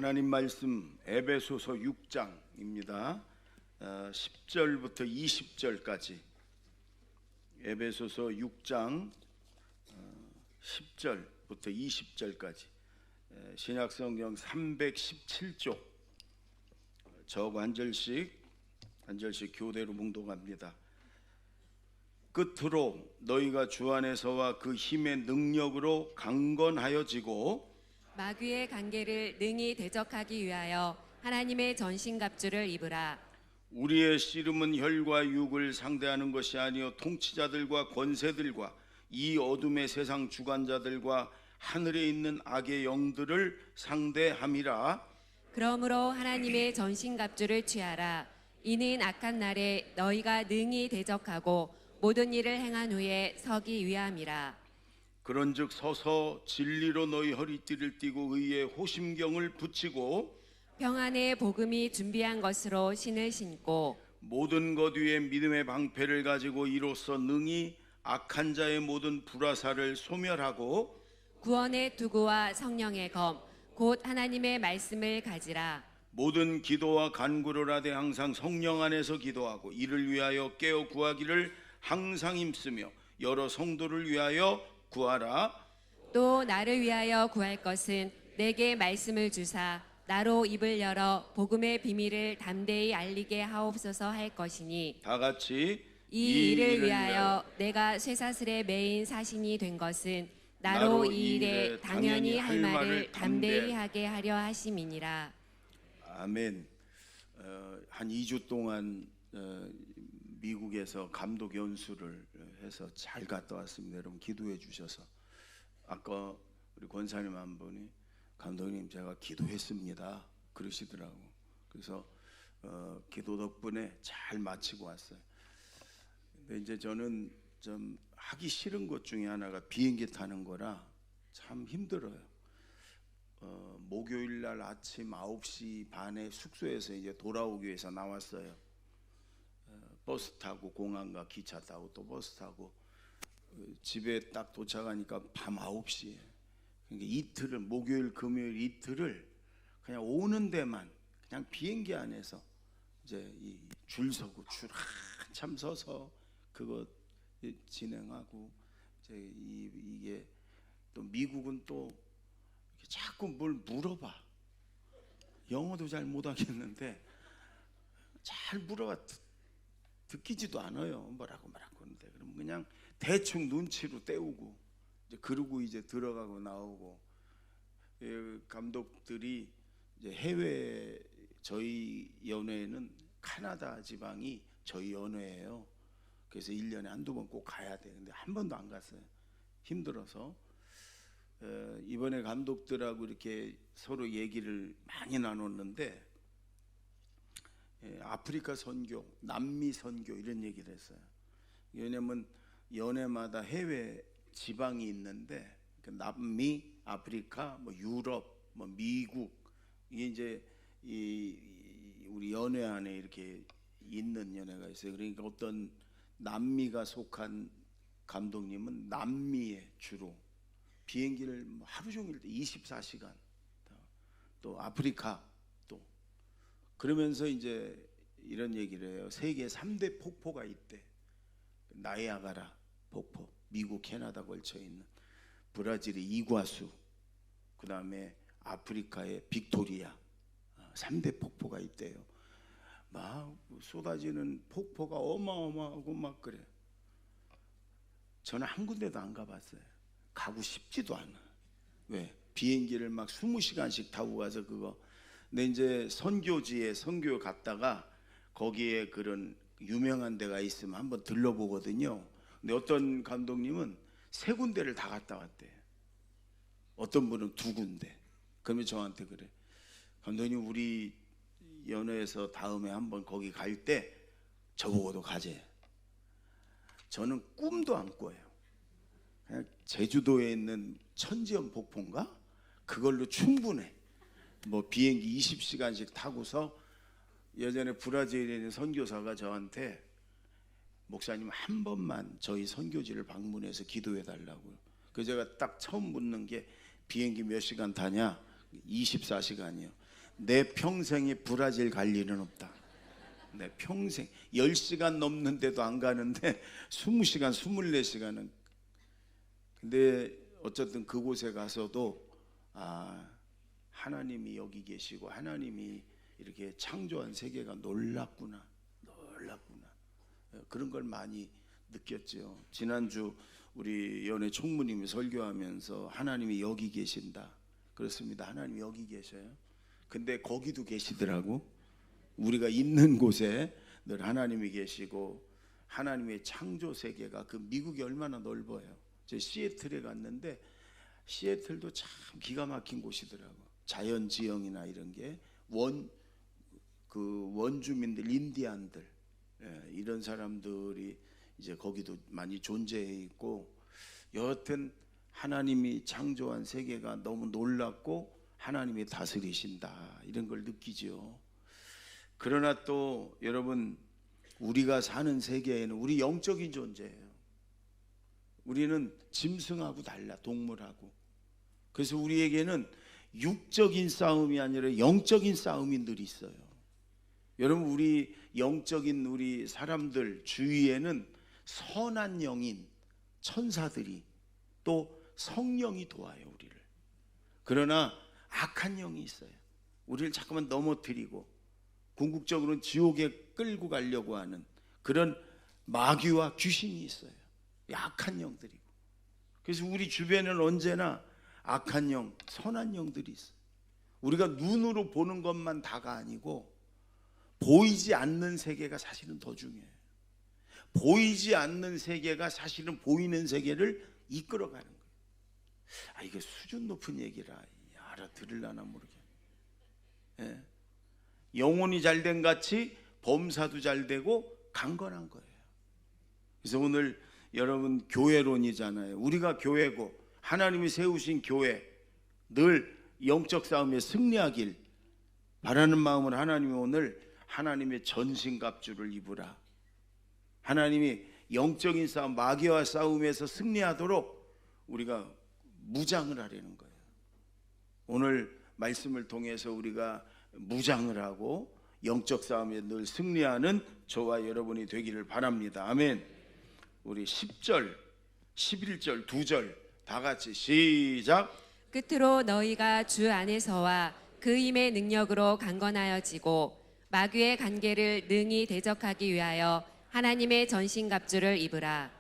하나님 말씀 에베소서 6장입니다. 10절부터 20절까지 에베소서 6장 10절부터 20절까지 신약성경 317쪽 적 한 절씩 교대로 묵독합니다. 끝으로 너희가 주 안에서와 그 힘의 능력으로 강건하여지고 마귀의 관계를 능히 대적하기 위하여 하나님의 전신갑주를 입으라. 우리의 씨름은 혈과 육을 상대하는 것이 아니요 통치자들과 권세들과 이 어둠의 세상 주관자들과 하늘에 있는 악의 영들을 상대함이라. 그러므로 하나님의 전신갑주를 취하라. 이는 악한 날에 너희가 능히 대적하고 모든 일을 행한 후에 서기 위함이라. 그런즉 서서 진리로 너희 허리띠를 띠고 의의 호심경을 붙이고 평안의 복음이 준비한 것으로 신을 신고 모든 것 위에 믿음의 방패를 가지고 이로써 능히 악한 자의 모든 불화살을 소멸하고 구원의 투구와 성령의 검 곧 하나님의 말씀을 가지라. 모든 기도와 간구를 하되 항상 성령 안에서 기도하고 이를 위하여 깨어 구하기를 항상 힘쓰며 여러 성도를 위하여 구하라. 또 나를 위하여 구할 것은 내게 말씀을 주사 나로 입을 열어 복음의 비밀을 담대히 알리게 하옵소서 할 것이니 다 같이 이 일을 위하여 내가 쇠사슬에 매인 사신이 된 것은 나로 이 일에 당연히 할 말을 담대히 하게 하려 하심이니라. 아멘. 한 2주 동안 미국에서 감독 연수를 해서 잘 갔다 왔습니다. 여러분 기도해 주셔서 아까 우리 권사님 한 분이 감독님 제가 기도했습니다 그러시더라고. 그래서 기도 덕분에 잘 마치고 왔어요. 근데 이제 저는 좀 하기 싫은 것 중에 하나가 비행기 타는 거라 참 힘들어요. 목요일 날 아침 9시 반에 숙소에서 이제 돌아오기 위해서 나왔어요. 버스 타고 공항과 기차 타고 또 버스 타고 집에 딱 도착하니까 밤 9시에. 그러니까 이틀을 목요일 금요일 이틀을 그냥 오는 데만 그냥 비행기 안에서 이제 이 줄 서고 줄 한참 서서 그거 진행하고 이제 이게 또 미국은 또 자꾸 뭘 물어봐. 영어도 잘 못하겠는데 잘 물어봐. 듣기지도 않아요. 뭐라고 하는데 그럼 그냥 대충 눈치로 때우고 이제 그러고 이제 들어가고 나오고. 감독들이 이제 해외 저희 연회는 카나다 지방이 저희 연회예요. 그래서 1년에 한두 번 꼭 가야 돼. 근데 한 번도 안 갔어요. 힘들어서. 이번에 감독들하고 이렇게 서로 얘기를 많이 나눴는데 아프리카 선교, 남미 선교 이런 얘기를 했어요. 왜냐면 연회마다 해외 지방이 있는데 남미, 아프리카, 뭐 유럽, 뭐 미국 이게 이제 우리 연회 안에 이렇게 있는 연회가 있어요. 그러니까 어떤 남미가 속한 감독님은 남미에 주로 비행기를 하루 종일 24시간 또 아프리카 또 그러면서 이제 이런 얘기를 해요. 세계 3대 폭포가 있대. 나이아가라 폭포, 미국 캐나다 걸쳐 있는 브라질의 이과수, 그 다음에 아프리카의 빅토리아 3대 폭포가 있대요. 막 쏟아지는 폭포가 어마어마하고 막 그래. 저는 한 군데도 안 가봤어요. 가고 싶지도 않아. 왜? 비행기를 막 20시간씩 타고 가서 그거. 근데 이제 선교지에 선교 갔다가 거기에 그런 유명한 데가 있으면 한번 들러보거든요. 근데 어떤 감독님은 3군데를 다 갔다 왔대. 어떤 분은 2군데. 그러면 저한테 그래. 감독님 우리 연회에서 다음에 한번 거기 갈 때 저보고도 가재. 저는 꿈도 안 꿔요. 그냥 제주도에 있는 천지연 폭포인가? 그걸로 충분해. 뭐 비행기 20시간씩 타고서 예전에 브라질에 있는 선교사가 저한테 목사님 한 번만 저희 선교지를 방문해서 기도해 달라고요. 그래서 제가 딱 처음 묻는 게 비행기 몇 시간 타냐? 24시간이요. 내 평생에 브라질 갈 일은 없다. 내 평생 10시간 넘는데도 안 가는데 20시간, 24시간은. 근데 어쨌든 그곳에 가서도 하나님이 여기 계시고 하나님이 이렇게 창조한 세계가 놀랍구나. 그런 걸 많이 느꼈죠. 지난주 우리 연회 총무님이 설교하면서 하나님이 여기 계신다. 그렇습니다. 하나님이 여기 계셔요. 근데 거기도 계시더라고. 우리가 있는 곳에 늘 하나님이 계시고 하나님의 창조 세계가 그 미국이 얼마나 넓어요. 제 시애틀에 갔는데 시애틀도 참 기가 막힌 곳이더라고. 자연지형이나 이런 게 원주민들, 인디안들, 이런 사람들이 이제 거기도 많이 존재해 있고, 여하튼 하나님이 창조한 세계가 너무 놀랍고 하나님이 다스리신다, 이런 걸 느끼죠. 그러나 또 여러분, 우리가 사는 세계에는 우리 영적인 존재예요. 우리는 짐승하고 달라, 동물하고. 그래서 우리에게는 육적인 싸움이 아니라 영적인 싸움이 늘 있어요. 여러분, 우리 영적인 우리 사람들 주위에는 선한 영인 천사들이 또 성령이 도와요, 우리를. 그러나 악한 영이 있어요. 우리를 자꾸만 넘어뜨리고 궁극적으로는 지옥에 끌고 가려고 하는 그런 마귀와 귀신이 있어요. 악한 영들이고. 그래서 우리 주변에는 언제나 악한 영, 선한 영들이 있어요. 우리가 눈으로 보는 것만 다가 아니고 보이지 않는 세계가 사실은 더 중요해요. 보이지 않는 세계가 사실은 보이는 세계를 이끌어가는 거예요. 이게 수준 높은 얘기라 알아들으려나 모르겠네. 영혼이 잘된 같이 범사도 잘 되고 강건한 거예요. 그래서 오늘 여러분 교회론이잖아요. 우리가 교회고 하나님이 세우신 교회, 늘 영적 싸움에 승리하길 바라는 마음으로 하나님이 오늘 하나님의 전신갑주를 입으라. 하나님이 영적인 싸움, 마귀와 싸움에서 승리하도록 우리가 무장을 하려는 거예요. 오늘 말씀을 통해서 우리가 무장을 하고 영적 싸움에 늘 승리하는 저와 여러분이 되기를 바랍니다. 아멘. 우리 10절, 11절, 2절 다 같이 시작. 끝으로 너희가 주 안에서와 그 힘의 능력으로 강건하여지고 마귀의 관계를 능히 대적하기 위하여 하나님의 전신갑주를 입으라.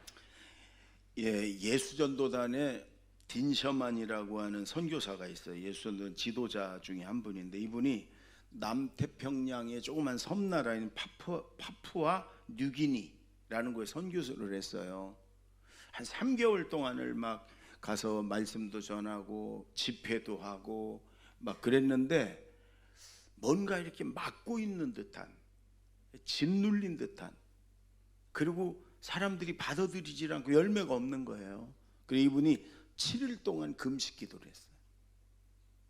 예수전도단에 딘셔만이라고 하는 선교사가 있어요. 예수전도단 지도자 중에 한 분인데, 이분이 남태평양의 조그만 섬나라인 파푸아 뉴기니라는 곳에 선교사를 했어요. 한 3개월 동안을 막 가서 말씀도 전하고 집회도 하고 막 그랬는데, 뭔가 이렇게 막고 있는 듯한, 짓눌린 듯한, 그리고 사람들이 받아들이지 않고 열매가 없는 거예요. 그래서 이분이 7일 동안 금식 기도를 했어요.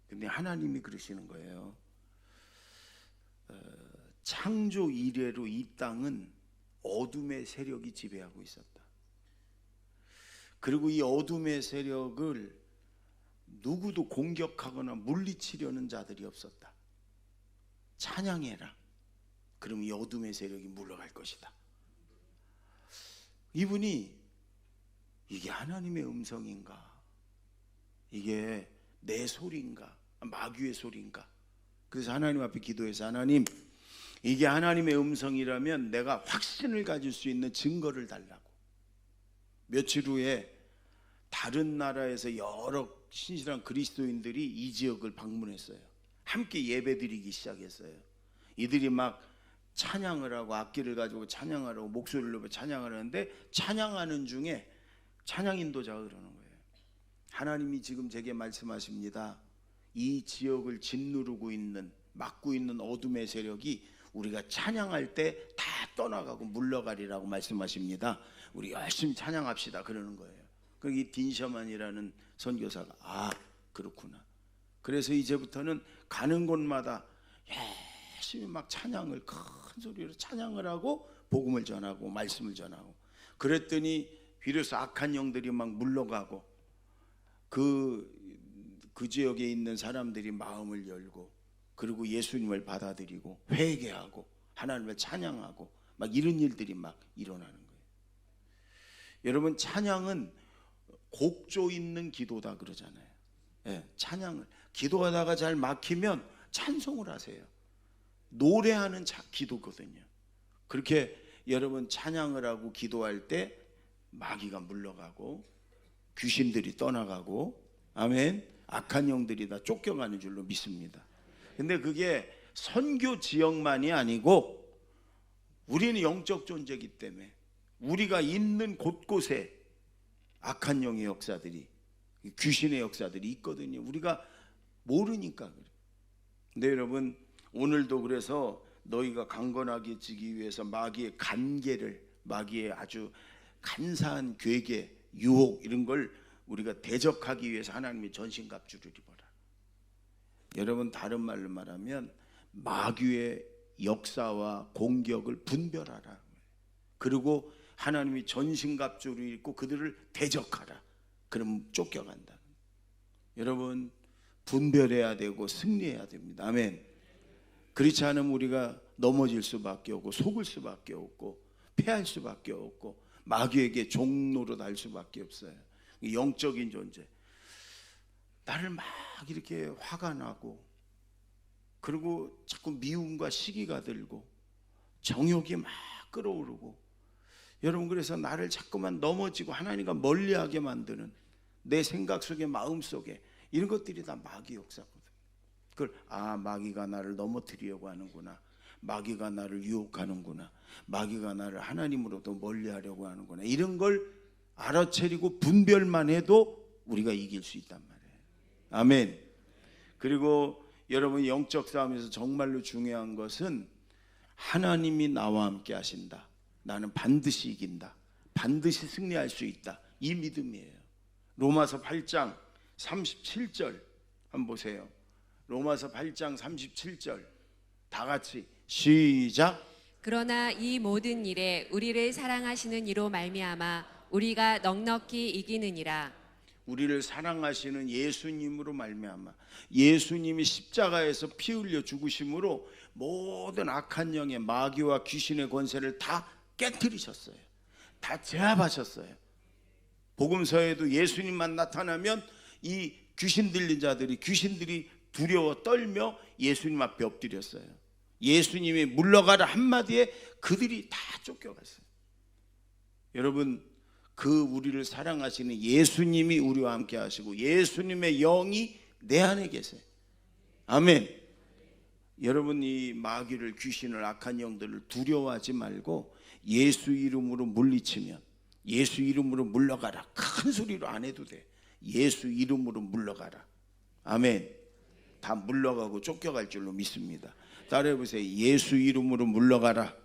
근데 하나님이 그러시는 거예요. 창조 이래로 이 땅은 어둠의 세력이 지배하고 있었다. 그리고 이 어둠의 세력을 누구도 공격하거나 물리치려는 자들이 없었다. 찬양해라. 그럼 이 어둠의 세력이 물러갈 것이다. 이분이 이게 하나님의 음성인가? 이게 내 소리인가? 마귀의 소리인가? 그래서 하나님 앞에 기도해서, 하나님, 이게 하나님의 음성이라면 내가 확신을 가질 수 있는 증거를 달라고. 며칠 후에 다른 나라에서 여러 신실한 그리스도인들이 이 지역을 방문했어요. 함께 예배드리기 시작했어요. 이들이 막 찬양을 하고 악기를 가지고 찬양하라고 목소리를 높여 찬양을 하는데, 찬양하는 중에 찬양 인도자가 그러는 거예요. 하나님이 지금 제게 말씀하십니다. 이 지역을 짓누르고 있는, 막고 있는 어둠의 세력이 우리가 찬양할 때 다 떠나가고 물러가리라고 말씀하십니다. 우리 열심히 찬양합시다, 그러는 거예요. 그리고 이 딘셔만이라는 선교사가 그렇구나. 그래서 이제부터는 가는 곳마다 열심히 막 찬양을, 큰 소리로 찬양을 하고 복음을 전하고 말씀을 전하고, 그랬더니 비로소 악한 영들이 막 물러가고 그 지역에 있는 사람들이 마음을 열고, 그리고 예수님을 받아들이고 회개하고 하나님을 찬양하고 막 이런 일들이 막 일어나는 거예요. 여러분, 찬양은 곡조 있는 기도다 그러잖아요. 예, 찬양을 기도하다가 잘 막히면 찬송을 하세요. 노래하는 기도거든요. 그렇게 여러분 찬양을 하고 기도할 때 마귀가 물러가고 귀신들이 떠나가고, 아멘, 악한 영들이 다 쫓겨가는 줄로 믿습니다. 근데 그게 선교 지역만이 아니고 우리는 영적 존재이기 때문에 우리가 있는 곳곳에 악한 영의 역사들이, 귀신의 역사들이 있거든요. 우리가 모르니까 그래요. 근데 여러분, 오늘도 그래서 너희가 강건하게 지기 위해서 마귀의 간계를, 마귀의 아주 간사한 괴계, 유혹 이런 걸 우리가 대적하기 위해서 하나님이 전신갑주를 입어라. 여러분, 다른 말로 말하면 마귀의 역사와 공격을 분별하라. 그리고 하나님이 전신갑주를 입고 그들을 대적하라. 그럼 쫓겨간다. 여러분, 분별해야 되고 승리해야 됩니다. 아멘. 그렇지 않으면 우리가 넘어질 수밖에 없고 속을 수밖에 없고 패할 수밖에 없고 마귀에게 종로로 날 수밖에 없어요. 영적인 존재. 나를 막 이렇게 화가 나고, 그리고 자꾸 미움과 시기가 들고 정욕이 막 끌어오르고, 여러분, 그래서 나를 자꾸만 넘어지고 하나님과 멀리하게 만드는 내 생각 속에, 마음 속에 이런 것들이 다 마귀 역사거든. 그걸 마귀가 나를 넘어뜨리려고 하는구나, 마귀가 나를 유혹하는구나, 마귀가 나를 하나님으로부터 멀리하려고 하는구나, 이런 걸 알아차리고 분별만 해도 우리가 이길 수 있단 말이에요. 아멘. 그리고 여러분, 영적 싸움에서 정말로 중요한 것은 하나님이 나와 함께 하신다, 나는 반드시 이긴다, 반드시 승리할 수 있다, 이 믿음이에요. 로마서 8장 37절 한번 보세요. 로마서 8장 37절 다 같이 시작. 그러나 이 모든 일에 우리를 사랑하시는 이로 말미암아 우리가 넉넉히 이기느니라. 우리를 사랑하시는 예수님으로 말미암아, 예수님이 십자가에서 피 흘려 죽으심으로 모든 악한 영의, 마귀와 귀신의 권세를 다 깨뜨리셨어요. 다 제압하셨어요. 복음서에도 예수님만 나타나면 이 귀신 들린 자들이, 귀신들이 두려워 떨며 예수님 앞에 엎드렸어요. 예수님이 물러가라 한마디에 그들이 다 쫓겨갔어요. 여러분, 그 우리를 사랑하시는 예수님이 우리와 함께 하시고 예수님의 영이 내 안에 계세요. 아멘. 여러분, 이 마귀를, 귀신을, 악한 영들을 두려워하지 말고 예수 이름으로 물리치면, 예수 이름으로 물러가라, 큰 소리로 안 해도 돼. 예수 이름으로 물러가라. 아멘. 다 물러가고 쫓겨갈 줄로 믿습니다. 따라해보세요. 예수 이름으로 물러가라.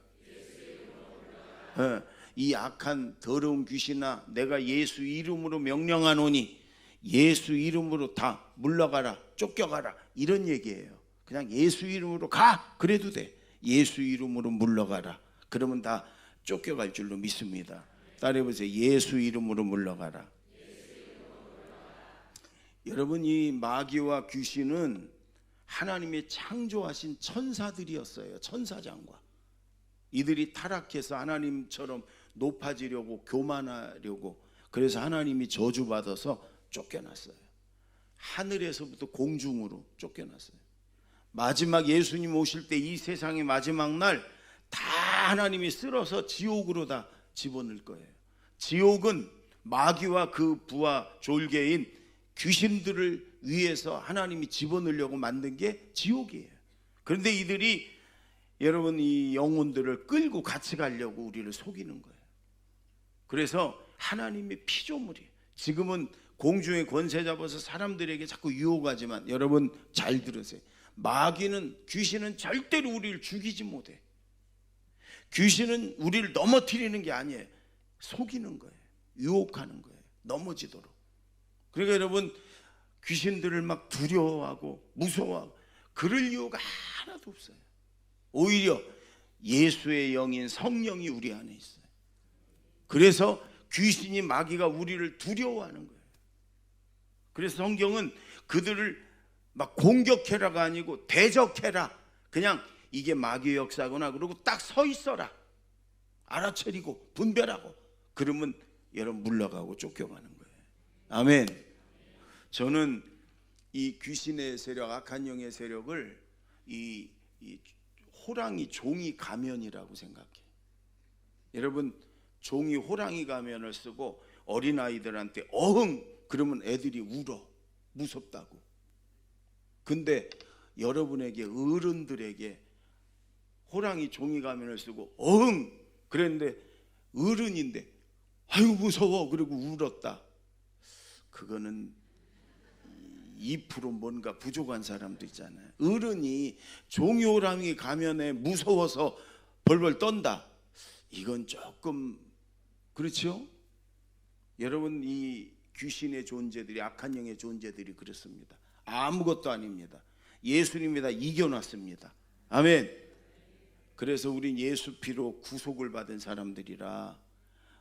이 악한 더러운 귀신아, 내가 예수 이름으로 명령하노니 예수 이름으로 다 물러가라, 쫓겨가라, 이런 얘기예요. 그냥 예수 이름으로 가 그래도 돼. 예수 이름으로 물러가라. 그러면 다 쫓겨갈 줄로 믿습니다. 따라해보세요. 예수 이름으로 물러가라. 여러분, 이 마귀와 귀신은 하나님이 창조하신 천사들이었어요. 천사장과. 이들이 타락해서 하나님처럼 높아지려고, 교만하려고, 그래서 하나님이 저주받아서 쫓겨났어요. 하늘에서부터 공중으로 쫓겨났어요. 마지막 예수님 오실 때, 이 세상의 마지막 날 다 하나님이 쓸어서 지옥으로 다 집어넣을 거예요. 지옥은 마귀와 그 부하 졸개인 귀신들을 위해서 하나님이 집어넣으려고 만든 게 지옥이에요. 그런데 이들이, 여러분, 이 영혼들을 끌고 같이 가려고 우리를 속이는 거예요. 그래서 하나님의 피조물이에요. 지금은 공중의 권세 잡아서 사람들에게 자꾸 유혹하지만, 여러분 잘 들으세요. 마귀는, 귀신은 절대로 우리를 죽이지 못해. 귀신은 우리를 넘어뜨리는 게 아니에요. 속이는 거예요. 유혹하는 거예요. 넘어지도록. 그러니까 여러분, 귀신들을 막 두려워하고 무서워하고 그럴 이유가 하나도 없어요. 오히려 예수의 영인 성령이 우리 안에 있어요. 그래서 귀신이, 마귀가 우리를 두려워하는 거예요. 그래서 성경은 그들을 막 공격해라가 아니고 대적해라. 그냥 이게 마귀의 역사구나. 그러고 딱 서 있어라. 알아차리고 분별하고. 그러면 여러분 물러가고 쫓겨가는 거예요. 아멘. 저는 이 귀신의 세력, 악한 영의 세력을 이 호랑이 종이 가면이라고 생각해요. 여러분, 종이 호랑이 가면을 쓰고 어린아이들한테 어흥 그러면 애들이 울어. 무섭다고. 근데 여러분에게, 어른들에게 호랑이 종이 가면을 쓰고 어흥 그랬는데 어른인데 아유 무서워 그리고 울었다. 그거는 2% 뭔가 부족한 사람도 있잖아요. 어른이 종이 호랑이 가면에 무서워서 벌벌 떤다. 이건 조금 그렇죠? 여러분, 이 귀신의 존재들이, 악한 영의 존재들이 그렇습니다. 아무것도 아닙니다. 예수님이 다 이겨놨습니다. 아멘. 그래서 우린 예수 피로 구속을 받은 사람들이라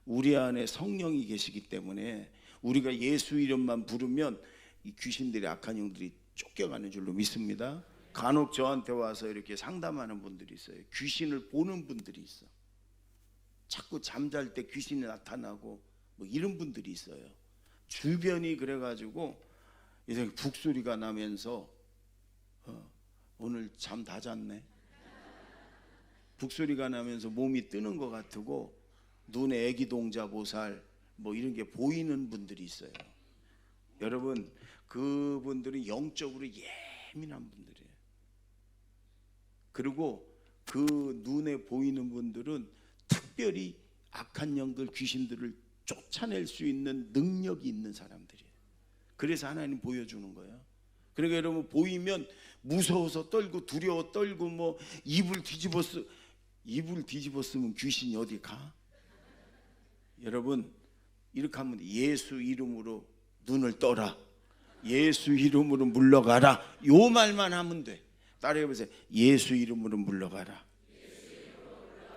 우리 안에 성령이 계시기 때문에 우리가 예수 이름만 부르면 이 귀신들이, 악한 영들이 쫓겨가는 줄로 믿습니다. 간혹 저한테 와서 이렇게 상담하는 분들이 있어요. 귀신을 보는 분들이 있어. 자꾸 잠잘 때 귀신이 나타나고 뭐 이런 분들이 있어요. 주변이 그래가지고 이제 북소리가 나면서 오늘 잠 다 잤네. 북소리가 나면서 몸이 뜨는 것 같고 눈에 애기 동자 보살 뭐 이런 게 보이는 분들이 있어요. 여러분, 그분들은 영적으로 예민한 분들이에요. 그리고 그 눈에 보이는 분들은 특별히 악한 영들, 귀신들을 쫓아낼 수 있는 능력이 있는 사람들이에요. 그래서 하나님 보여주는 거예요. 그러니까 여러분, 보이면 무서워서 떨고 두려워 떨고 뭐 이불 뒤집었으면 귀신이 어디 가? 여러분, 이렇게 하면 예수 이름으로 눈을 떠라. 예수 이름으로 물러가라. 요 말만 하면 돼. 따라해보세요. 예수 이름으로 물러가라.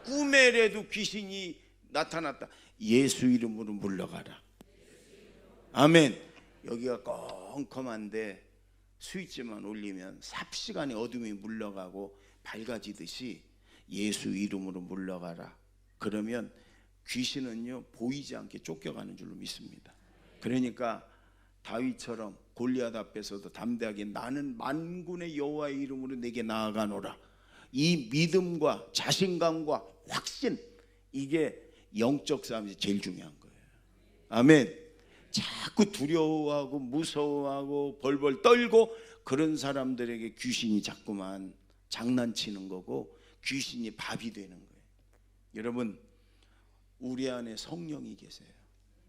꿈에라도 귀신이 나타났다. 예수 이름으로 물러가라. 아멘. 여기가 컴컴한데 스위치만 올리면 삽시간에 어둠이 물러가고 밝아지듯이 예수 이름으로 물러가라. 그러면 귀신은요 보이지 않게 쫓겨가는 줄로 믿습니다. 그러니까 다윗처럼 골리앗 앞에서도 담대하게 나는 만군의 여호와의 이름으로 내게 나아가노라. 이 믿음과 자신감과 확신, 이게 영적 싸움이 제일 중요한 거예요. 아멘. 자꾸 두려워하고 무서워하고 벌벌 떨고 그런 사람들에게 귀신이 자꾸만 장난치는 거고 귀신이 밥이 되는 거예요. 여러분, 우리 안에 성령이 계세요.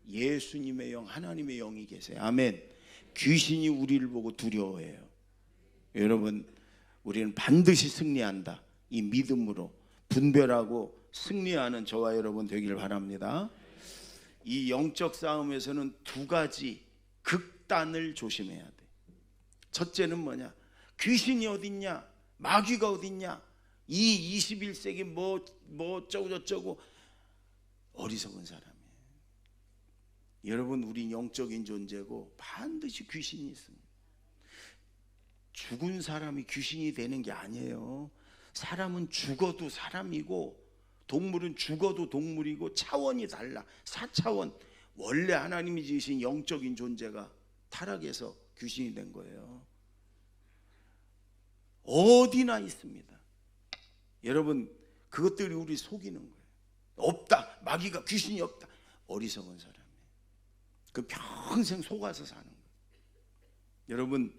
예수님의 영, 하나님의 영이 계세요. 아멘. 귀신이 우리를 보고 두려워해요. 여러분, 우리는 반드시 승리한다. 이 믿음으로 분별하고 승리하는 저와 여러분 되기를 바랍니다. 이 영적 싸움에서는 두 가지 극단을 조심해야 돼. 첫째는 뭐냐? 귀신이 어딨냐? 마귀가 어딨냐? 이 21세기 뭐 어쩌고 저쩌고 어리석은 사람이에요. 여러분, 우린 영적인 존재고 반드시 귀신이 있습니다. 죽은 사람이 귀신이 되는 게 아니에요. 사람은 죽어도 사람이고 동물은 죽어도 동물이고 차원이 달라. 4차원. 원래 하나님이 지으신 영적인 존재가 타락해서 귀신이 된 거예요. 어디나 있습니다. 여러분, 그것들이 우리 속이는 거예요. 없다. 마귀가, 귀신이 없다. 어리석은 사람이에요. 그 평생 속아서 사는 거예요. 여러분,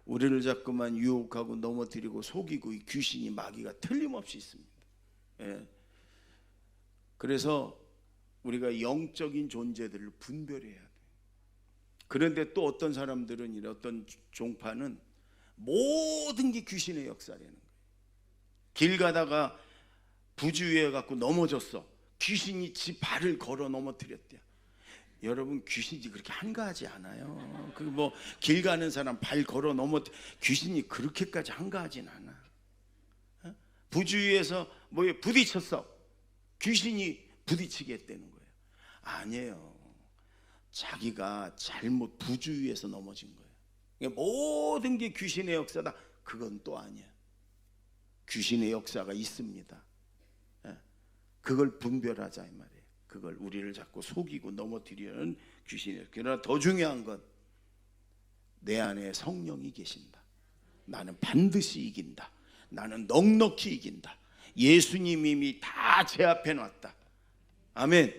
우리를 자꾸만 유혹하고 넘어뜨리고 속이고 이 귀신이, 마귀가 틀림없이 있습니다. 예. 그래서 우리가 영적인 존재들을 분별해야 돼요. 그런데 또 어떤 사람들은, 어떤 종파는 모든 게 귀신의 역사라는 거예요. 길 가다가 부주의해 갖고 넘어졌어. 귀신이 지 발을 걸어 넘어뜨렸대요. 여러분, 귀신이 그렇게 한가하지 않아요. 그 뭐 길 가는 사람 발 걸어 귀신이 그렇게까지 한가하진 않아. 부주의해서 뭐에 부딪혔어. 귀신이 부딪히게 했다는 거예요. 아니에요. 자기가 잘못 부주의해서 넘어진 거예요. 모든 게 귀신의 역사다. 그건 또 아니야. 귀신의 역사가 있습니다. 그걸 분별하자 이 말이에요. 그걸 우리를 자꾸 속이고 넘어뜨리는 귀신이에요. 그러나 더 중요한 건 내 안에 성령이 계신다. 나는 반드시 이긴다. 나는 넉넉히 이긴다. 예수님이 이미 다 제 앞에 놨다. 아멘.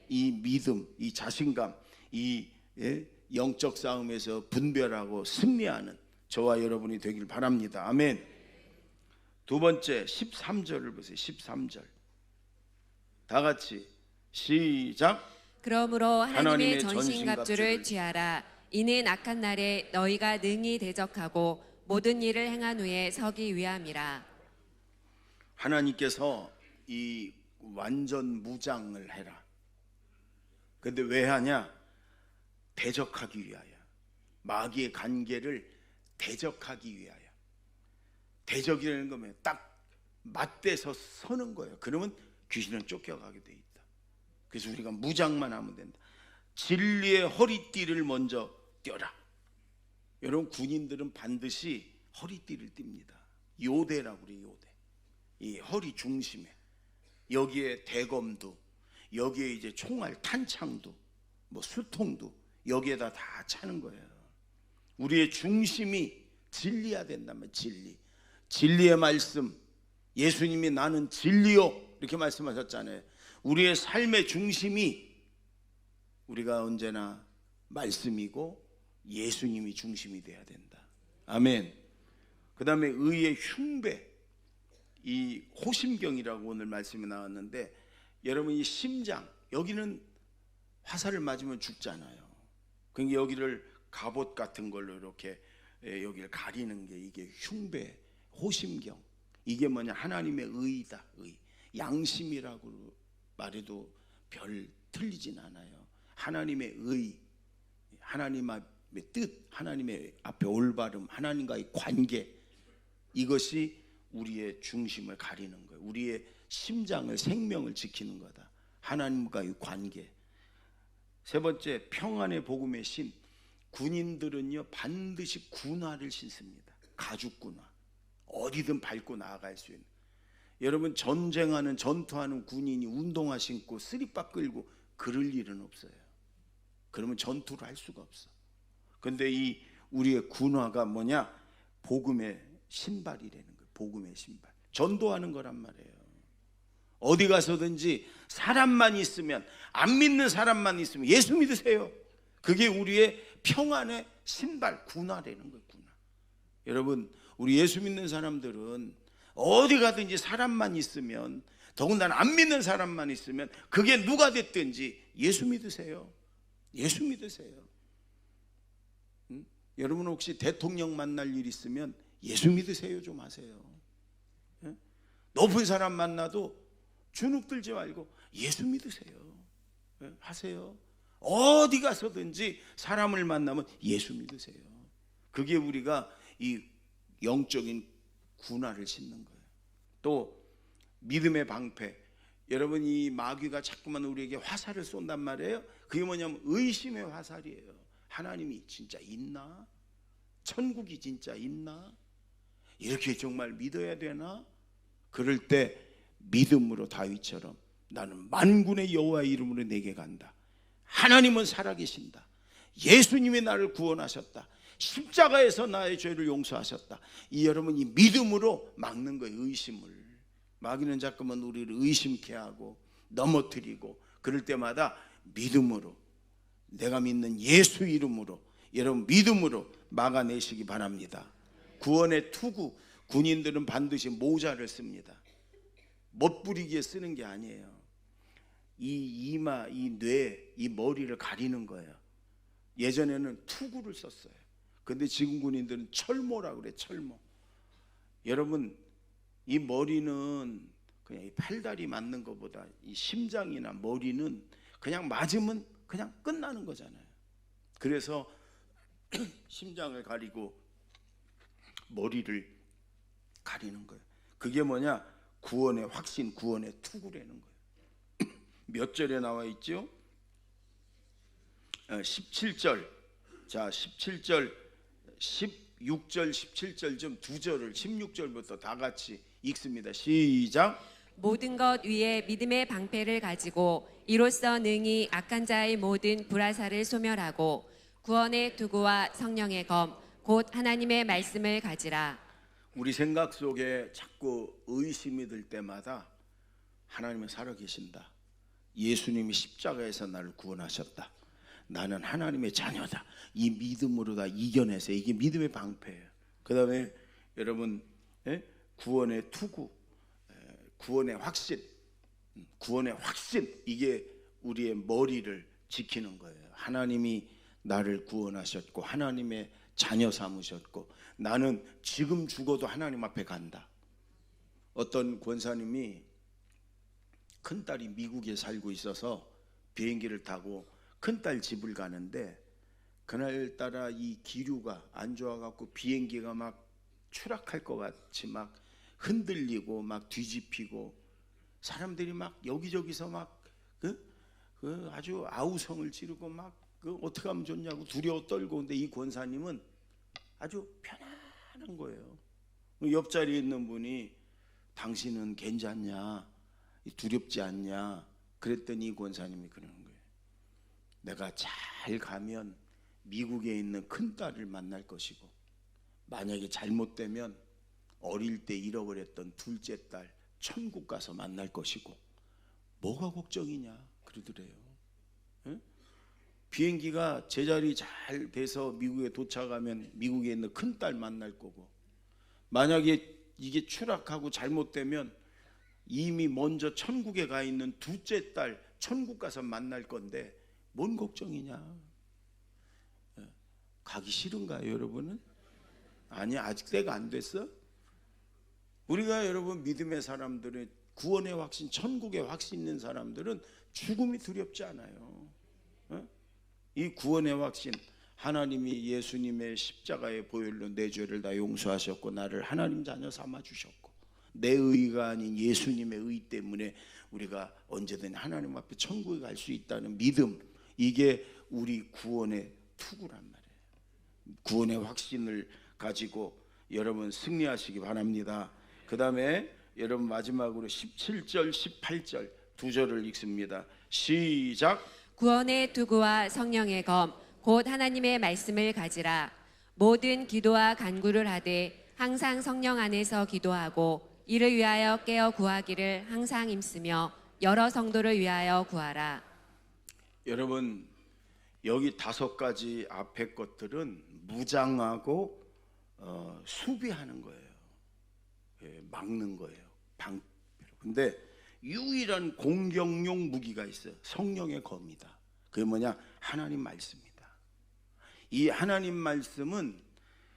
이 믿음, 이 자신감, 이 영적 싸움에서 분별하고 승리하는 저와 여러분이 되길 바랍니다. 아멘. 두 번째 13절을 보세요. 13절 다 같이 시작. 그러므로 하나님의 전신갑주를 전신갑주를 취하라. 이는 악한 날에 너희가 능히 대적하고 모든 일을 행한 후에 서기 위함이라. 하나님께서 이 완전 무장을 해라. 근데 왜 하냐? 대적하기 위하여. 마귀의 관계를 대적하기 위하여. 대적이라는 거면 딱 맞대서 서는 거예요. 그러면 귀신은 쫓겨가게 돼 있다. 그래서 우리가 무장만 하면 된다. 진리의 허리띠를 먼저 떼라. 여러분, 군인들은 반드시 허리띠를 띱니다. 요대라고 그래요. 요대. 이 허리 중심에 여기에 대검도, 여기에 이제 총알, 탄창도, 뭐 수통도 여기에다 다 차는 거예요. 우리의 중심이 진리야 된다면 진리. 진리의 말씀. 예수님이 나는 진리요 이렇게 말씀하셨잖아요. 우리의 삶의 중심이 우리가 언제나 말씀이고 예수님이 중심이 돼야 된다. 아멘. 그 다음에 의의 흉배, 이 호심경이라고 오늘 말씀이 나왔는데, 여러분 이 심장, 여기는 화살을 맞으면 죽잖아요. 그러니까 여기를 갑옷 같은 걸로 이렇게 여기를 가리는 게 이게 흉배, 호심경. 이게 뭐냐? 하나님의 의다. 의. 양심이라고 말해도 별 틀리진 않아요. 하나님의 의, 하나님 앞의 뜻, 하나님의 앞에 올바름, 하나님과의 관계, 이것이 우리의 중심을 가리는 거예요. 우리의 심장을, 생명을 지키는 거다. 하나님과의 관계. 세 번째, 평안의 복음의 신. 군인들은요 반드시 군화를 신습니다. 가죽 군화. 어디든 밟고 나아갈 수 있는. 여러분, 전쟁하는, 전투하는 군인이 운동화 신고 쓰리바 끌고 그럴 일은 없어요. 그러면 전투를 할 수가 없어. 근데 이 우리의 군화가 뭐냐? 복음의 신발이라는 거예요. 복음의 신발. 전도하는 거란 말이에요. 어디 가서든지 사람만 있으면, 안 믿는 사람만 있으면 예수 믿으세요. 그게 우리의 평안의 신발, 군화라는 거예요. 군화. 여러분, 우리 예수 믿는 사람들은 어디 가든지 사람만 있으면, 더군다나 안 믿는 사람만 있으면, 그게 누가 됐든지 예수 믿으세요. 예수 믿으세요. 여러분 혹시 대통령 만날 일 있으면 예수 믿으세요 좀 하세요. 높은 사람 만나도 주눅 들지 말고 예수 믿으세요. 하세요. 어디 가서든지 사람을 만나면 예수 믿으세요. 그게 우리가 이 영적인 군화를 신는 거예요. 또 믿음의 방패. 여러분, 이 마귀가 자꾸만 우리에게 화살을 쏜단 말이에요. 그게 뭐냐면 의심의 화살이에요. 하나님이 진짜 있나? 천국이 진짜 있나? 이렇게 정말 믿어야 되나? 그럴 때 믿음으로 다윗처럼 나는 만군의 여호와의 이름으로 내게 간다. 하나님은 살아계신다. 예수님이 나를 구원하셨다. 십자가에서 나의 죄를 용서하셨다. 이 여러분, 이 믿음으로 막는 거예요. 의심을. 마귀는 자꾸만 우리를 의심케 하고 넘어뜨리고, 그럴 때마다 믿음으로, 내가 믿는 예수 이름으로, 여러분 믿음으로 막아내시기 바랍니다. 구원의 투구. 군인들은 반드시 모자를 씁니다. 멋부리기에 쓰는 게 아니에요. 이 이마, 이 뇌, 이 머리를 가리는 거예요. 예전에는 투구를 썼어요. 근데 지금 군인들은 철모라고 그래. 철모. 여러분, 이 머리는 그냥 이 팔다리 맞는 것보다 이 심장이나 머리는 그냥 맞으면 그냥 끝나는 거잖아요. 그래서 심장을 가리고 머리를 가리는 거예요. 그게 뭐냐? 구원의 확신, 구원의 투구라는 거예요. 몇 절에 나와 있죠? 17절. 자, 17절 16절 17절 좀 두 절을 16절부터 다 같이 읽습니다. 시작. 모든 것 위에 믿음의 방패를 가지고 이로써 능히 악한 자의 모든 불화살을 소멸하고 구원의 투구와 성령의 검 곧 하나님의 말씀을 가지라. 우리 생각 속에 자꾸 의심이 들 때마다 하나님은 살아계신다. 예수님이 십자가에서 나를 구원하셨다. 나는 하나님의 자녀다. 이 믿음으로 다 이겨내서 이게 믿음의 방패예요. 그 다음에 여러분 구원의 투구, 구원의 확신, 이게 우리의 머리를 지키는 거예요. 하나님이 나를 구원하셨고 하나님의 자녀 삼으셨고 나는 지금 죽어도 하나님 앞에 간다. 어떤 권사님이 큰딸이 미국에 살고 있어서 비행기를 타고 큰딸 집을 가는데 그날따라 이 기류가 안 좋아갖고 비행기가 막 추락할 것 같이 막 흔들리고 막 뒤집히고 사람들이 막 여기저기서 막 아주 아우성을 지르고 막 어떻게 하면 좋냐고 두려워 떨고. 근데 이 권사님은 아주 편안한 거예요. 옆자리에 있는 분이 당신은 괜찮냐, 두렵지 않냐 그랬더니 이 권사님이 그러는 거예요. 내가 잘 가면 미국에 있는 큰딸을 만날 것이고 만약에 잘못되면 어릴 때 잃어버렸던 둘째 딸 천국 가서 만날 것이고 뭐가 걱정이냐 그러더래요. 에? 비행기가 제자리 잘 돼서 미국에 도착하면 미국에 있는 큰딸 만날 거고 만약에 이게 추락하고 잘못되면 이미 먼저 천국에 가 있는 둘째 딸 천국 가서 만날 건데 뭔 걱정이냐. 가기 싫은가요 여러분은? 아니 아직 때가 안 됐어. 우리가 여러분 믿음의 사람들은 구원의 확신, 천국의 확신 있는 사람들은 죽음이 두렵지 않아요. 이 구원의 확신, 하나님이 예수님의 십자가의 보혈로 내 죄를 다 용서하셨고 나를 하나님 자녀 삼아 주셨고 내 의가 아닌 예수님의 의 때문에 우리가 언제든 하나님 앞에 천국에 갈 수 있다는 믿음, 이게 우리 구원의 투구란 말이에요. 구원의 확신을 가지고 여러분 승리하시기 바랍니다. 그 다음에 여러분 마지막으로 17절 18절 두 절을 읽습니다. 시작. 구원의 투구와 성령의 검 곧 하나님의 말씀을 가지라. 모든 기도와 간구를 하되 항상 성령 안에서 기도하고 이를 위하여 깨어 구하기를 항상 힘쓰며 여러 성도를 위하여 구하라. 여러분 여기 5가지 앞에 것들은 무장하고 수비하는 거예요. 막는 거예요. 근데 유일한 공격용 무기가 있어요. 성령의 검이다. 그게 뭐냐? 하나님 말씀이다. 이 하나님 말씀은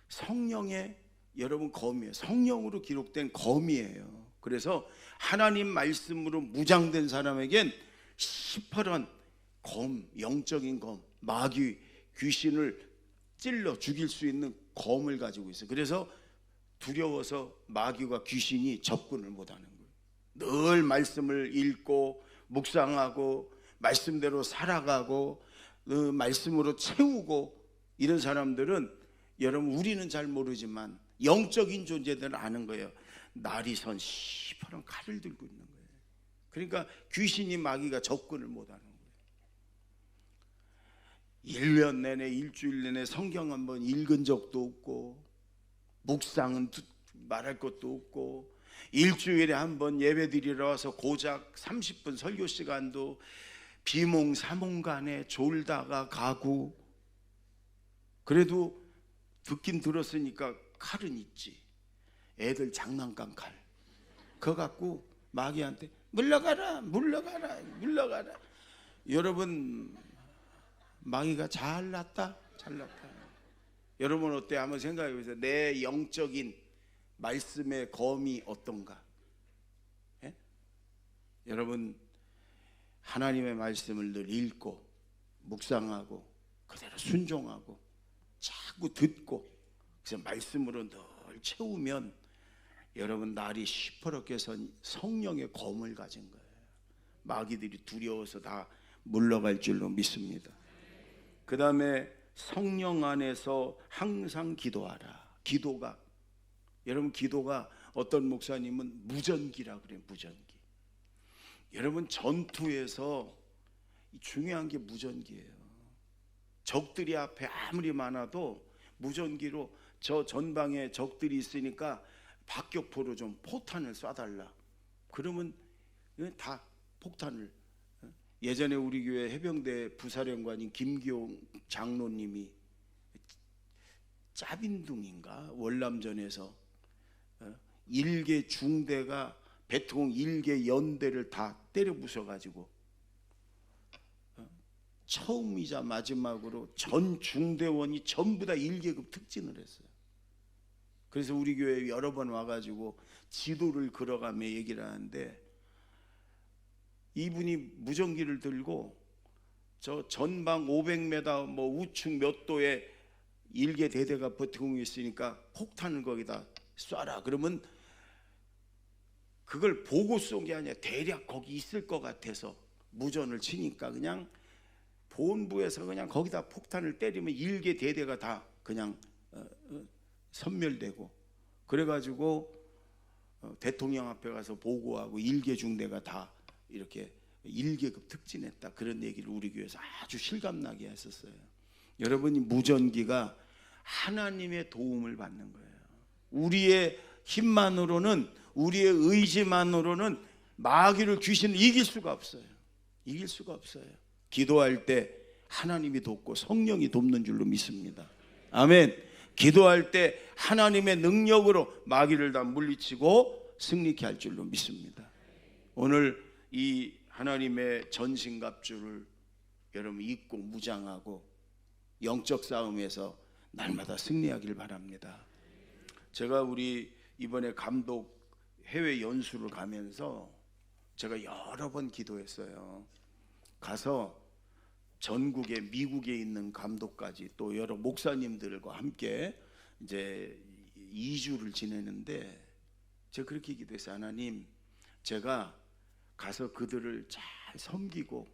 성령의 여러분 검이에요. 성령으로 기록된 검이에요. 그래서 하나님 말씀으로 무장된 사람에겐 시퍼런 검, 영적인 검, 마귀, 귀신을 찔러 죽일 수 있는 검을 가지고 있어요. 그래서 두려워서 마귀와 귀신이 접근을 못하는 거예요. 늘 말씀을 읽고 묵상하고 말씀대로 살아가고 말씀으로 채우고 이런 사람들은 여러분 우리는 잘 모르지만 영적인 존재들은 아는 거예요. 날이 선 시퍼런 칼을 들고 있는 거예요. 그러니까 귀신이 마귀가 접근을 못하는 거예요. 1년 내내 일주일 내내 성경 한번 읽은 적도 없고 묵상은 말할 것도 없고 일주일에 한번 예배드리러 와서 고작 30분 설교 시간도 비몽사몽간에 졸다가 가고 그래도 듣긴 들었으니까 칼은 있지. 애들 장난감 칼 그거 갖고 마귀한테 물러가라 물러가라 물러가라. 여러분 마귀가 잘났다 잘났다. 여러분 어때? 한번 생각해 보세요. 내 영적인 말씀의 검이 어떤가? 예? 여러분 하나님의 말씀을 늘 읽고 묵상하고 그대로 순종하고 자꾸 듣고 그래서 말씀으로 늘 채우면 여러분 날이 시퍼렇게 선 성령의 검을 가진 거예요. 마귀들이 두려워서 다 물러갈 줄로 믿습니다. 그 다음에 성령 안에서 항상 기도하라. 기도가, 여러분, 기도가 어떤 목사님은 무전기라 그래요. 무전기. 여러분, 전투에서 중요한 게 무전기예요. 적들이 앞에 아무리 많아도 무전기로 저 전방에 적들이 있으니까 박격포로 좀 포탄을 쏴달라. 그러면 다 폭탄을. 예전에 우리 교회 해병대 부사령관인 김기용 장로님이 짜빈둥인가 월남전에서 일개 중대가 베트콩 일개 연대를 다 때려 부숴가지고 처음이자 마지막으로 전 중대원이 전부 다 1계급 특진을 했어요. 그래서 우리 교회에 여러 번 와가지고 지도를 그려가며 얘기를 하는데, 이분이 무전기를 들고 저 전방 500m 뭐 우측 몇 도에 일개 대대가 버티고 있으니까 폭탄을 거기다 쏴라. 그러면 그걸 보고 쏜 게 아니라 대략 거기 있을 것 같아서 무전을 치니까 그냥 본부에서 그냥 거기다 폭탄을 때리면 일개 대대가 다 그냥 섬멸되고, 그래가지고 대통령 앞에 가서 보고하고 일개 중대가 다 이렇게 1계급 특진했다. 그런 얘기를 우리 교회에서 아주 실감나게 했었어요. 여러분이 무전기가 하나님의 도움을 받는 거예요. 우리의 힘만으로는, 우리의 의지만으로는 마귀를, 귀신을 이길 수가 없어요. 이길 수가 없어요. 기도할 때 하나님이 돕고 성령이 돕는 줄로 믿습니다. 아멘. 기도할 때 하나님의 능력으로 마귀를 다 물리치고 승리케 할 줄로 믿습니다. 오늘 이 하나님의 전신갑주를 여러분 입고 무장하고 영적 싸움에서 날마다 승리하길 바랍니다. 제가 우리 이번에 감독 해외 연수를 가면서 제가 여러 번 기도했어요. 가서 전국에, 미국에 있는 감독까지 또 여러 목사님들과 함께 이제 2주를 지내는데 제가 그렇게 기도했어요. 하나님, 제가 가서 그들을 잘 섬기고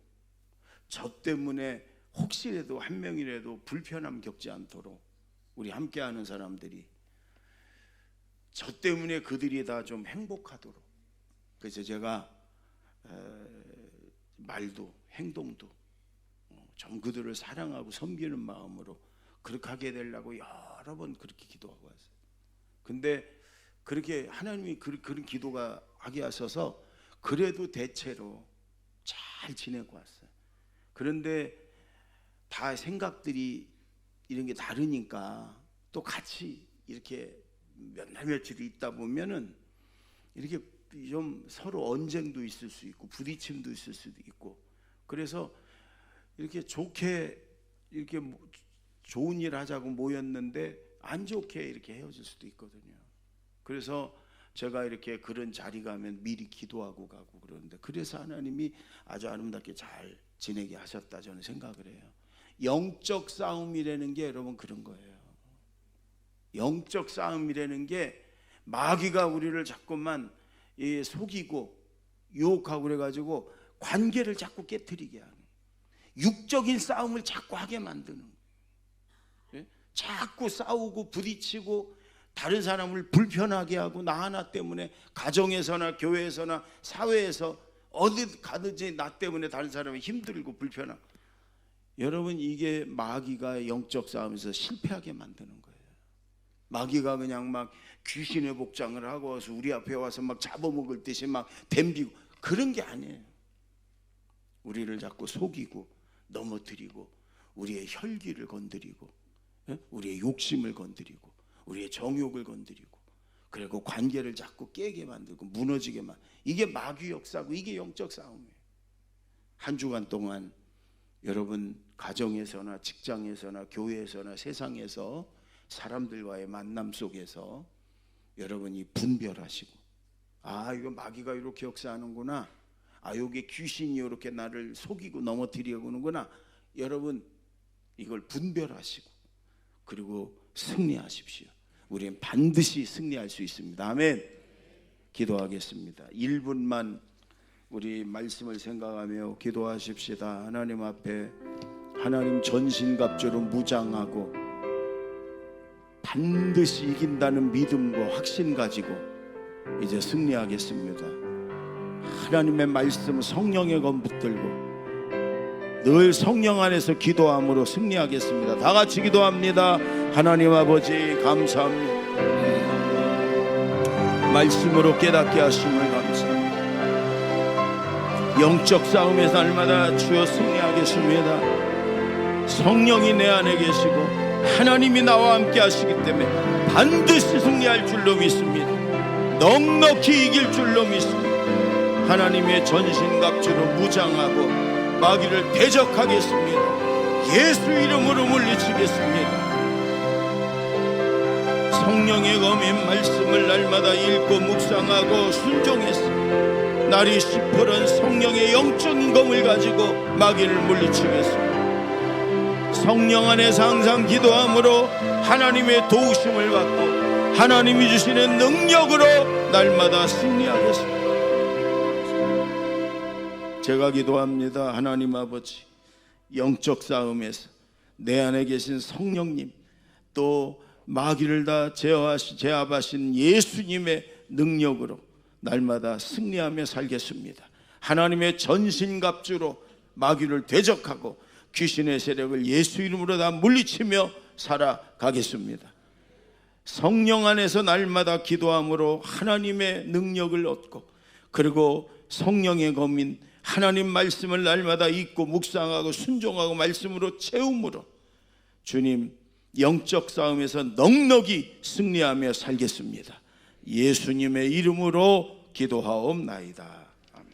저 때문에 혹시라도 한 명이라도 불편함 겪지 않도록, 우리 함께하는 사람들이 저 때문에 그들이 다 좀 행복하도록. 그래서 제가 말도 행동도 좀 그들을 사랑하고 섬기는 마음으로 그렇게 하게 되려고 여러 번 그렇게 기도하고 왔어요. 근데 그렇게 하나님이 그런 기도가 하게 하셔서 그래도 대체로 잘 지내고 왔어요. 그런데 다 생각들이 이런 게 다르니까 또 같이 이렇게 몇 날 며칠 있다 보면은 이렇게 좀 서로 언쟁도 있을 수 있고 부딪힘도 있을 수도 있고, 그래서 이렇게 좋게 이렇게 좋은 일 하자고 모였는데 안 좋게 이렇게 헤어질 수도 있거든요. 그래서 제가 이렇게 그런 자리 가면 미리 기도하고 가고 그러는데, 그래서 하나님이 아주 아름답게 잘 지내게 하셨다 저는 생각을 해요. 영적 싸움이라는 게 여러분 그런 거예요. 영적 싸움이라는 게 마귀가 우리를 자꾸만 속이고 유혹하고 그래가지고 관계를 자꾸 깨트리게 하는, 육적인 싸움을 자꾸 하게 만드는 거예요. 자꾸 싸우고 부딪히고 다른 사람을 불편하게 하고, 나 하나 때문에 가정에서나 교회에서나 사회에서 어디 가든지 나 때문에 다른 사람이 힘들고 불편하고, 여러분 이게 마귀가 영적 싸움에서 실패하게 만드는 거예요. 마귀가 그냥 막 귀신의 복장을 하고 와서 우리 앞에 와서 막 잡아먹을 듯이 막 덤비고 그런 게 아니에요. 우리를 자꾸 속이고 넘어뜨리고 우리의 혈기를 건드리고 우리의 욕심을 건드리고 우리의 정욕을 건드리고, 그리고 관계를 자꾸 깨게 만들고 무너지게 이게 마귀 역사고 이게 영적 싸움이에요. 한 주간 동안 여러분 가정에서나 직장에서나 교회에서나 세상에서 사람들과의 만남 속에서 여러분이 분별하시고, 아 이거 마귀가 이렇게 역사하는구나, 아 여기 귀신이 이렇게 나를 속이고 넘어뜨리려고 하는구나, 여러분 이걸 분별하시고 그리고 승리하십시오. 우리는 반드시 승리할 수 있습니다. 아멘. 기도하겠습니다. 1분만 우리 말씀을 생각하며 기도하십시다. 하나님 앞에 하나님 전신갑주로 무장하고 반드시 이긴다는 믿음과 확신 가지고 이제 승리하겠습니다. 하나님의 말씀 성령의 검 붙들고 늘 성령 안에서 기도함으로 승리하겠습니다. 다 같이 기도합니다. 하나님 아버지 감사합니다. 말씀으로 깨닫게 하심을 감사합니다. 영적 싸움에서 날마다 주여 승리하겠습니다. 성령이 내 안에 계시고 하나님이 나와 함께 하시기 때문에 반드시 승리할 줄로 믿습니다. 넉넉히 이길 줄로 믿습니다. 하나님의 전신갑주로 무장하고 마귀를 대적하겠습니다. 예수 이름으로 물리치겠습니다. 성령의 검인 말씀을 날마다 읽고 묵상하고 순종했습니다. 날이 시퍼런 성령의 영적인 검을 가지고 마귀를 물리치겠습니다. 성령 안에서 항상 기도함으로 하나님의 도우심을 받고 하나님이 주시는 능력으로 날마다 승리하겠습니다. 제가 기도합니다. 하나님 아버지, 영적 싸움에서 내 안에 계신 성령님, 또 마귀를 다 제압하신 예수님의 능력으로 날마다 승리하며 살겠습니다. 하나님의 전신갑주로 마귀를 대적하고 귀신의 세력을 예수 이름으로 다 물리치며 살아가겠습니다. 성령 안에서 날마다 기도함으로 하나님의 능력을 얻고, 그리고 성령의 검인 하나님 말씀을 날마다 읽고 묵상하고 순종하고 말씀으로 채움으로 주님 영적 싸움에서 넉넉히 승리하며 살겠습니다. 예수님의 이름으로 기도하옵나이다.